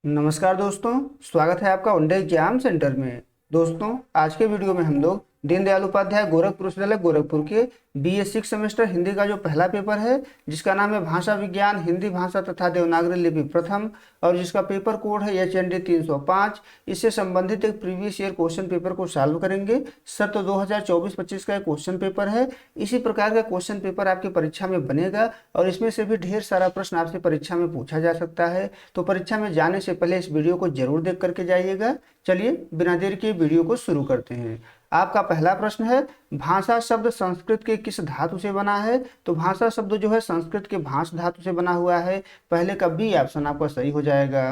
नमस्कार दोस्तों, स्वागत है आपका वनडे एग्जाम सेंटर में। दोस्तों, आज के वीडियो में हम लोग दीनदयाल उपाध्याय गोरखपुर विश्वविद्यालय गोरखपुर के BA 6 सेमेस्टर हिंदी का जो पहला पेपर है, जिसका नाम है भाषा विज्ञान हिंदी भाषा तथा देवनागरी लिपि प्रथम, और जिसका पेपर कोड है HND 305, इससे संबंधित एक प्रीवियस ईयर क्वेश्चन पेपर को सॉल्व करेंगे। सर, तो 2024-25 का एक क्वेश्चन पेपर है। इसी प्रकार का क्वेश्चन पेपर आपकी परीक्षा में बनेगा और इसमें से भी ढेर सारा प्रश्न आपसे परीक्षा में पूछा जा सकता है। तो परीक्षा में जाने से पहले इस वीडियो को जरूर देख करके जाइएगा। चलिए बिना देर के वीडियो को शुरू करते हैं। आपका पहला प्रश्न है, भाषा शब्द संस्कृत के किस धातु से बना है? तो भाषा शब्द जो है संस्कृत के भाष धातु से बना हुआ है। पहले का बी ऑप्शन आपका सही हो जाएगा।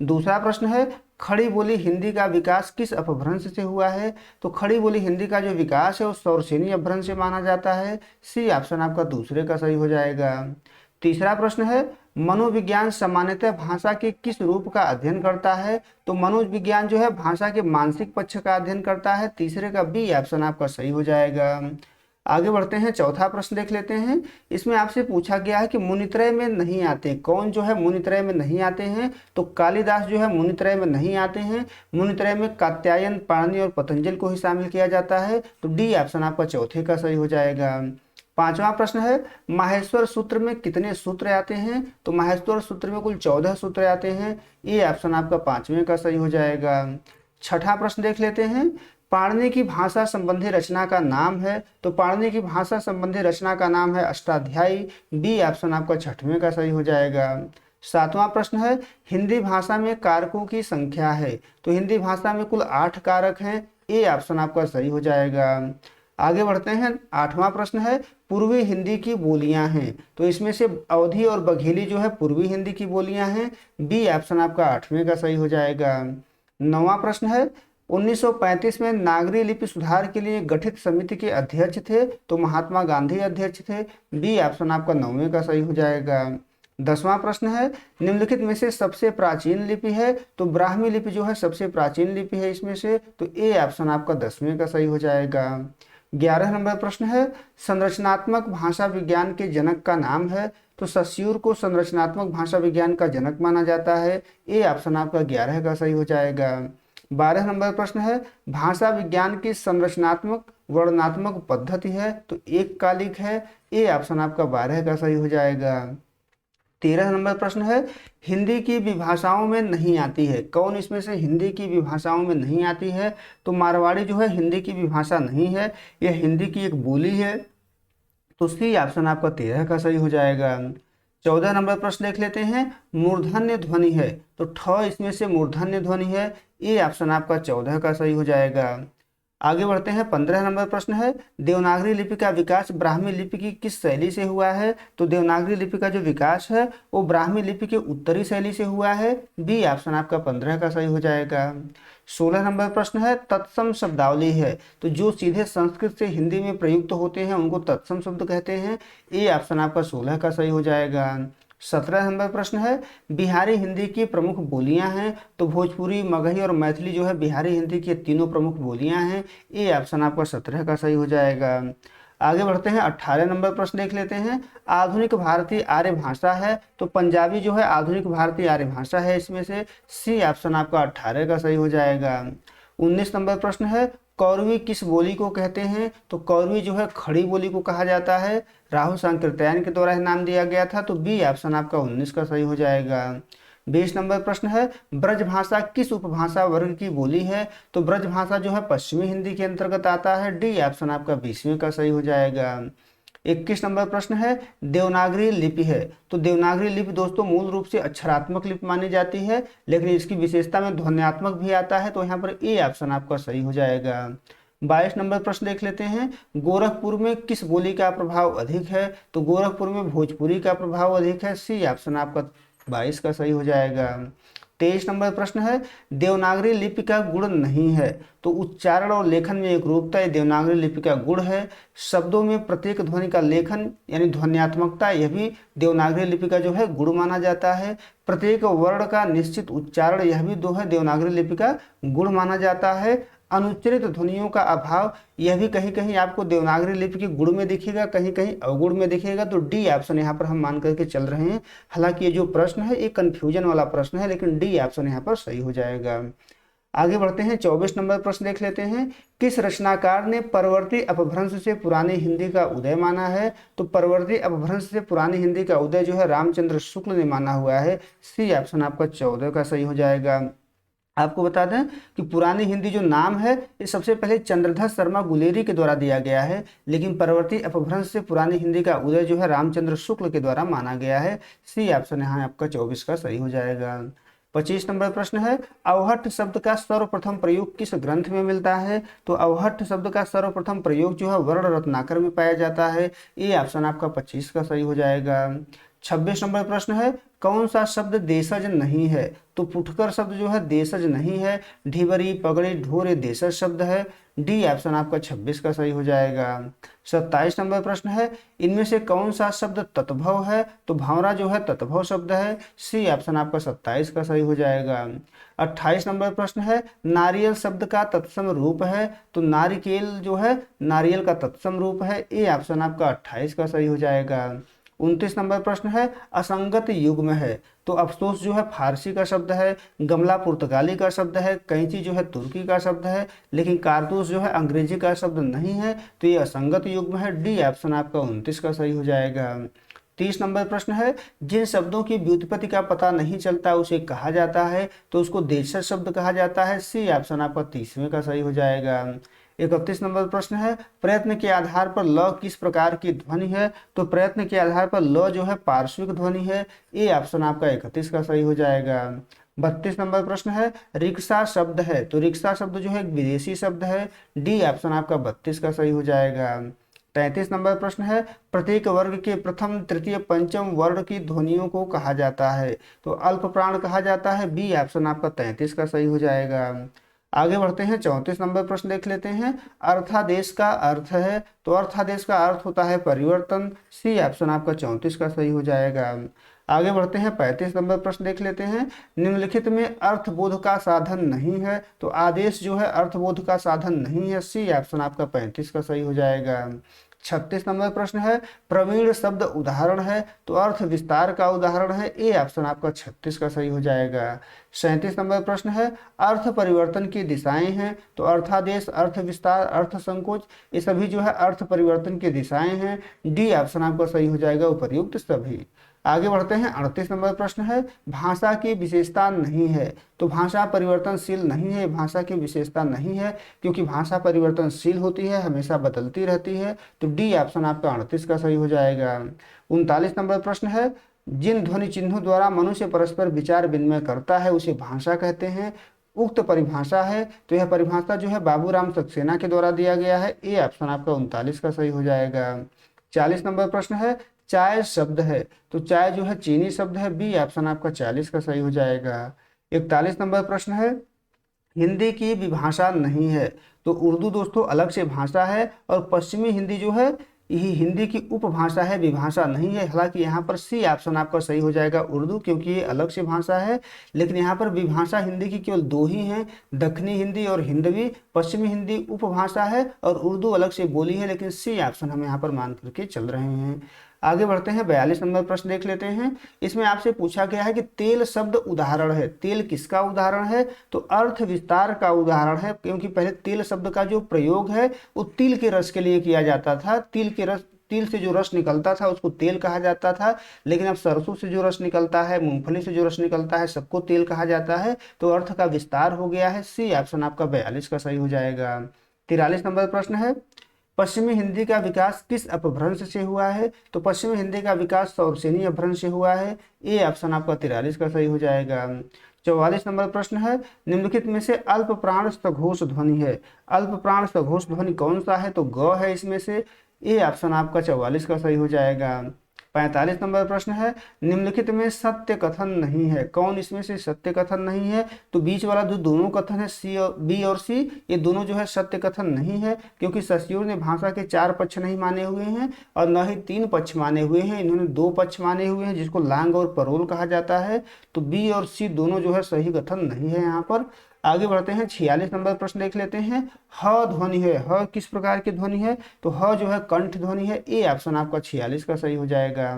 दूसरा प्रश्न है, खड़ी बोली हिंदी का विकास किस अपभ्रंश से हुआ है? तो खड़ी बोली हिंदी का जो विकास है वो सौरसेनी अपभ्रंश से माना जाता है। सी ऑप्शन आपका दूसरे का सही हो जाएगा। तीसरा प्रश्न है, मनोविज्ञान सामान्यतः भाषा के किस रूप का अध्ययन करता है? तो मनोविज्ञान जो है भाषा के मानसिक पक्ष का अध्ययन करता है। तीसरे का बी ऑप्शन आपका सही हो जाएगा। आगे बढ़ते हैं, चौथा प्रश्न देख लेते हैं। इसमें आपसे पूछा गया है कि मुनित्रय में नहीं आते कौन जो है मुनित्रय में नहीं आते हैं? तो कालिदास जो है मुनित्रय में नहीं आते हैं। मुनित्रय में कात्यायन, पाणिनि और पतंजलि को ही शामिल किया जाता है। तो डी ऑप्शन आपका चौथे का सही हो जाएगा। पांचवा प्रश्न है, माहेश्वर सूत्र में कितने सूत्र आते हैं? तो माहेश्वर सूत्र में कुल 14 सूत्र आते हैं। ये ऑप्शन आपका पांचवें का सही हो जाएगा। छठा प्रश्न देख लेते हैं, पाणिनि की भाषा संबंधी रचना का नाम है? तो पाणिनि की भाषा संबंधी रचना का नाम है अष्टाध्यायी। बी ऑप्शन आपका छठवें का सही हो जाएगा। सातवां प्रश्न है, हिंदी भाषा में कारकों की संख्या है? तो हिंदी भाषा में कुल 8 कारक हैं। ए ऑप्शन आपका सही हो जाएगा। आगे बढ़ते हैं, आठवां प्रश्न है, पूर्वी हिंदी की बोलियां हैं? तो इसमें से अवधी और बघेली जो है पूर्वी हिंदी की बोलियां हैं। बी ऑप्शन आपका आठवें का सही हो जाएगा। नौवां प्रश्न है, 1935 में नागरी लिपि सुधार के लिए गठित समिति के अध्यक्ष थे? तो महात्मा गांधी अध्यक्ष थे। बी ऑप्शन आपका 9वें का सही हो जाएगा। 10वां प्रश्न है, निम्नलिखित में से सबसे प्राचीन लिपि है? तो ब्राह्मी लिपि जो है सबसे प्राचीन लिपि है इसमें से। तो ए ऑप्शन आपका 10वें का सही हो जाएगा। 11 नंबर प्रश्न है, संरचनात्मक भाषा विज्ञान के जनक का नाम है? तो सस्यूर को संरचनात्मक भाषा विज्ञान का जनक माना जाता है। ए ऑप्शन आपका 11 का सही हो जाएगा। 12 नंबर प्रश्न है, भाषा विज्ञान की संरचनात्मक वर्णनात्मक पद्धति है? तो एक कालिक है। ए ऑप्शन आपका 12 का सही हो जाएगा। 13 नंबर प्रश्न है, हिंदी की विभाषाओं में नहीं आती है? कौन इसमें से हिंदी की विभाषाओं में नहीं आती है? तो मारवाड़ी जो है हिंदी की विभाषा नहीं है, यह हिंदी की एक बोली है। तो सी ऑप्शन आपका 13 का सही हो जाएगा। 14 नंबर प्रश्न देख लेते हैं, मूर्धन्य ध्वनि है? तो ठ इसमें से मूर्धन्य ध्वनि है। ये ऑप्शन आपका 14 का सही हो जाएगा। आगे बढ़ते हैं, 15 नंबर प्रश्न है, देवनागरी लिपि का विकास ब्राह्मी लिपि की किस शैली से हुआ है? तो देवनागरी लिपि का जो विकास है वो ब्राह्मी लिपि के उत्तरी शैली से हुआ है। बी ऑप्शन आपका 15 का सही हो जाएगा। 16 नंबर प्रश्न है, तत्सम शब्दावली है? तो जो सीधे संस्कृत से हिंदी में प्रयुक्त होते हैं उनको तत्सम शब्द कहते हैं। ए ऑप्शन आपका 16 का सही हो जाएगा। 17 नंबर प्रश्न है, बिहारी हिंदी की प्रमुख बोलियां हैं? तो भोजपुरी, मगही और मैथिली जो है बिहारी हिंदी की तीनों प्रमुख बोलियां हैं। ए ऑप्शन आपका 17 का सही हो जाएगा। आगे बढ़ते हैं, 18 नंबर प्रश्न देख लेते हैं, आधुनिक भारतीय आर्य भाषा है? तो पंजाबी जो है आधुनिक भारतीय आर्य भाषा है इसमें से। सी ऑप्शन आपका 18 का सही हो जाएगा। 19 नंबर प्रश्न है, कौरवी किस बोली को कहते हैं? तो कौरवी जो है खड़ी बोली को कहा जाता है। राहु सांकृत्यायन के द्वारा नाम दिया गया था। तो बी ऑप्शन आपका 19 का सही हो जाएगा। 20 नंबर प्रश्न है, ब्रज भाषा किस उपभाषा वर्ग की बोली है? तो ब्रज भाषा जो है पश्चिमी हिंदी के अंतर्गत आता है। डी ऑप्शन आपका 20वें का सही हो जाएगा। 21 नंबर प्रश्न है, देवनागरी लिपि है? तो देवनागरी लिपि दोस्तों मूल रूप से अक्षरात्मक लिपि मानी जाती है, लेकिन इसकी विशेषता में ध्वन्यात्मक भी आता है। तो यहाँ पर ए ऑप्शन आपका सही हो जाएगा। 22 नंबर प्रश्न देख लेते हैं, गोरखपुर में किस बोली का प्रभाव अधिक है? तो गोरखपुर में भोजपुरी का प्रभाव अधिक है। सी ऑप्शन आपका 22 का सही हो जाएगा। 23 नंबर प्रश्न है, देवनागरी लिपि का गुण नहीं है? तो उच्चारण और लेखन में एक रूपता ये देवनागरी लिपि का गुण है। शब्दों में प्रत्येक ध्वनि का लेखन यानी ध्वन्यात्मकता, यह भी देवनागरी लिपि का जो है गुण माना जाता है। प्रत्येक वर्ण का निश्चित उच्चारण, यह भी दो है देवनागरी लिपि का गुण माना जाता है। अनुच्चरित ध्वनियों का अभाव, यह भी कहीं कहीं आपको देवनागरी लिपि के गुण में दिखेगा, कहीं कहीं अवगुण में दिखेगा। तो डी ऑप्शन यहाँ पर हम मान करके चल रहे हैं। हालांकि ये जो प्रश्न है ये कंफ्यूजन वाला प्रश्न है, लेकिन डी ऑप्शन यहाँ पर सही हो जाएगा। आगे बढ़ते हैं, 24 नंबर प्रश्न देख लेते हैं। किस रचनाकार ने परवर्ती अपभ्रंश से पुरानी हिंदी का उदय माना है? तो परवर्ती अपभ्रंश से पुरानी हिंदी का उदय जो है रामचंद्र शुक्ल ने माना हुआ है। सी ऑप्शन आपका 14 का सही हो जाएगा। आपको बता दें कि पुरानी हिंदी जो नाम है ये सबसे पहले चंद्रधर शर्मा गुलेरी के द्वारा दिया गया है, लेकिन परवर्ती अपभ्रंश से पुरानी हिंदी का उदय जो है रामचंद्र शुक्ल के द्वारा माना गया है। सी ऑप्शन यहाँ आपका 24 का सही हो जाएगा। 25 नंबर प्रश्न है, अवहट्ठ शब्द का सर्वप्रथम प्रयोग किस ग्रंथ में मिलता है? तो अवहट्ठ शब्द का सर्वप्रथम प्रयोग जो है वर्ण रत्नाकर में पाया जाता है। ये ऑप्शन आपका 25 का सही हो जाएगा। 26 नंबर प्रश्न है, कौन सा शब्द देशज नहीं है? तो पुटकर शब्द जो है देशज नहीं है। ढिबरी, पगड़ी, ढोर देशज शब्द है। डी ऑप्शन आपका 26 का सही हो जाएगा। 27 नंबर प्रश्न है, इनमें से कौन सा शब्द तत्भव है? तो भावरा जो है तत्भव शब्द है। सी ऑप्शन आपका 27 का सही हो जाएगा। 28 नंबर प्रश्न है, नारियल शब्द का तत्सम रूप है? तो नारिकेल जो है नारियल का तत्सम रूप है। ए ऑप्शन आपका 28 का सही हो जाएगा। 29 नंबर प्रश्न है, असंगत युग्म है? तो अफसोस जो है फारसी का शब्द है, गमला पुर्तगाली का शब्द है, कैंची जो है तुर्की का शब्द है, लेकिन कारतूस जो है अंग्रेजी का शब्द नहीं है। तो ये असंगत युग्म है। डी ऑप्शन आपका 29 का सही हो जाएगा। 30 नंबर प्रश्न है, जिन शब्दों की व्युत्पत्ति का पता नहीं चलता उसे कहा जाता है? तो उसको देशज शब्द कहा जाता है। सी ऑप्शन आपका 30वें का सही हो जाएगा। 31 नंबर प्रश्न है, प्रयत्न के आधार पर ल किस प्रकार की ध्वनि है? तो प्रयत्न के आधार पर ल जो है पार्श्विक ध्वनि है। ए ऑप्शन आपका 31 का सही हो जाएगा। 32 नंबर प्रश्न है, रिक्शा शब्द है? तो रिक्शा शब्द जो है एक विदेशी शब्द है। डी ऑप्शन आपका 32 का सही हो जाएगा। 33 नंबर प्रश्न है, प्रत्येक वर्ग के प्रथम, तृतीय, पंचम वर्ण की ध्वनियों को कहा जाता है? तो अल्प प्राण कहा जाता है। बी ऑप्शन आपका 33 का सही हो जाएगा। आगे बढ़ते हैं, 34 नंबर प्रश्न देख लेते हैं। अर्थादेश का अर्थ है? तो अर्थादेश का अर्थ होता है परिवर्तन। सी ऑप्शन आपका 34 का सही हो जाएगा। आगे बढ़ते हैं, 35 नंबर प्रश्न देख लेते हैं। निम्नलिखित में अर्थबोध का साधन नहीं है? तो आदेश जो है अर्थबोध का साधन नहीं है। सी ऑप्शन आपका 35 का सही हो जाएगा। 36 नंबर प्रश्न है, प्रवीण शब्द उदाहरण है? तो अर्थ विस्तार का उदाहरण है। ए ऑप्शन आपका 36 का सही हो जाएगा। 37 नंबर प्रश्न है, अर्थ परिवर्तन की दिशाएं हैं? तो अर्थादेश, अर्थ विस्तार, अर्थ संकोच, ये सभी जो है अर्थ परिवर्तन की दिशाएं हैं। डी ऑप्शन आपका सही हो जाएगा, उपर्युक्त सभी। आगे बढ़ते हैं, 38 नंबर प्रश्न है, भाषा की विशेषता नहीं है? तो भाषा परिवर्तनशील नहीं है, भाषा की विशेषता नहीं है, क्योंकि भाषा परिवर्तनशील होती है, हमेशा बदलती रहती है। तो डी ऑप्शन आपका 38 का सही हो जाएगा। 39 नंबर प्रश्न है, जिन ध्वनि चिन्हों द्वारा मनुष्य परस्पर विचार विनिमय करता है उसे भाषा कहते हैं। उक्त परिभाषा है? तो यह परिभाषा जो है बाबूराम सक्सेना के द्वारा दिया गया है। ए ऑप्शन आपका 39 का सही हो जाएगा। 40 नंबर प्रश्न है, चाय शब्द है? तो चाय जो है चीनी शब्द है। बी ऑप्शन आपका 40 का सही हो जाएगा। 41 नंबर प्रश्न है, हिंदी की विभाषा नहीं है? तो उर्दू दोस्तों अलग से भाषा है, और पश्चिमी हिंदी जो है यही हिंदी की उपभाषा है, विभाषा नहीं है। हालांकि यहाँ पर सी ऑप्शन आपका सही हो जाएगा उर्दू, क्योंकि ये अलग से भाषा है। लेकिन यहाँ पर विभाषा हिंदी की केवल दो ही हैं, दक्षिणी हिंदी और हिंदवी। पश्चिमी हिंदी उपभाषा है और उर्दू अलग से बोली है, लेकिन सी ऑप्शन हम यहाँ पर मान करके चल रहे हैं। आगे बढ़ते हैं, 42 नंबर प्रश्न देख लेते हैं। इसमें आपसे पूछा गया है कि तेल शब्द उदाहरण है। तेल किसका उदाहरण है? तो अर्थ विस्तार का उदाहरण है, क्योंकि पहले तेल शब्द का जो प्रयोग है वो तिल के रस के लिए किया जाता था। तिल से जो रस निकलता था उसको तेल कहा जाता था, लेकिन अब सरसों से जो रस निकलता है, मूंगफली से जो रस निकलता है, सबको तेल कहा जाता है। तो अर्थ का विस्तार हो गया है। सी ऑप्शन आपका 42 का सही हो जाएगा। 43 नंबर प्रश्न है, पश्चिमी हिंदी का विकास किस अपभ्रंश से हुआ है? तो पश्चिमी हिंदी का विकास सौरसेनी अपभ्रंश से हुआ है। ए ऑप्शन आपका 43 का सही हो जाएगा। 44 नंबर प्रश्न है, निम्नलिखित में से अल्प प्राण सघोष ध्वनि है? अल्प प्राण सघोष ध्वनि कौन सा है? तो ग है इसमें से। ए ऑप्शन आपका 44 का सही हो जाएगा। 45 नंबर प्रश्न है, निम्नलिखित में सत्य कथन नहीं है? कौन इसमें से सत्य कथन नहीं है? तो बीच वाला जो दोनों कथन है सी और बी और सी, ये दोनों जो है सत्य कथन नहीं है, क्योंकि सस्योर ने भाषा के 4 पक्ष नहीं माने हुए हैं और न ही 3 पक्ष माने हुए हैं। इन्होंने 2 पक्ष माने हुए हैं, जिसको लांग और परोल कहा जाता है। तो बी और सी दोनों जो है सही कथन नहीं है यहाँ पर। आगे बढ़ते हैं, 46 नंबर प्रश्न देख लेते हैं। ह ध्वनि है, ह किस प्रकार की ध्वनि है, तो ह जो है कंठ ध्वनि है। ए ऑप्शन आपका 46 का सही हो जाएगा।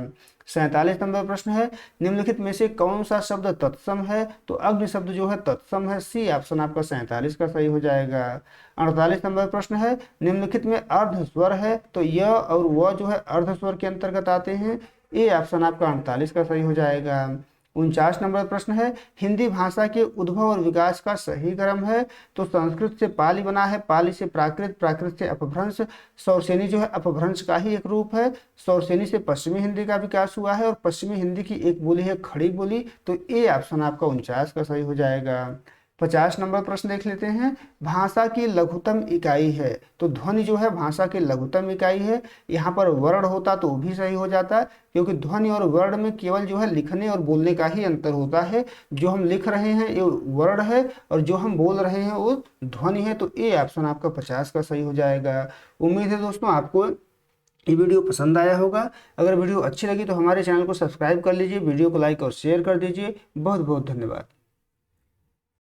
47 नंबर प्रश्न है, निम्नलिखित में से कौन सा शब्द तत्सम है, तो अग्नि शब्द जो है तत्सम है। सी ऑप्शन आपका 47 का सही हो जाएगा। 48 नंबर प्रश्न है, निम्नलिखित में अर्ध स्वर है, तो य और व जो है अर्ध स्वर के अंतर्गत आते हैं। ए ऑप्शन आपका 48 का सही हो जाएगा। 49 नंबर प्रश्न है, हिंदी भाषा के उद्भव और विकास का सही क्रम है, तो संस्कृत से पाली बना है, पाली से प्राकृत, प्राकृत से अपभ्रंश, सौरसेनी जो है अपभ्रंश का ही एक रूप है। सौरसेनी से पश्चिमी हिंदी का विकास हुआ है और पश्चिमी हिंदी की एक बोली है खड़ी बोली, तो ए ऑप्शन आपका 49 का सही हो जाएगा। 50 नंबर प्रश्न देख लेते हैं, भाषा की लघुतम इकाई है, तो ध्वनि जो है भाषा की लघुतम इकाई है। यहाँ पर वर्ण होता तो वो भी सही हो जाता, क्योंकि ध्वनि और वर्ण में केवल जो है लिखने और बोलने का ही अंतर होता है। जो हम लिख रहे हैं ये वर्ण है और जो हम बोल रहे हैं वो ध्वनि है, तो ए ऑप्शन आपका 50 का सही हो जाएगा। उम्मीद है दोस्तों आपको ये वीडियो पसंद आया होगा। अगर वीडियो अच्छी लगी तो हमारे चैनल को सब्सक्राइब कर लीजिए, वीडियो को लाइक और शेयर कर दीजिए। बहुत बहुत धन्यवाद।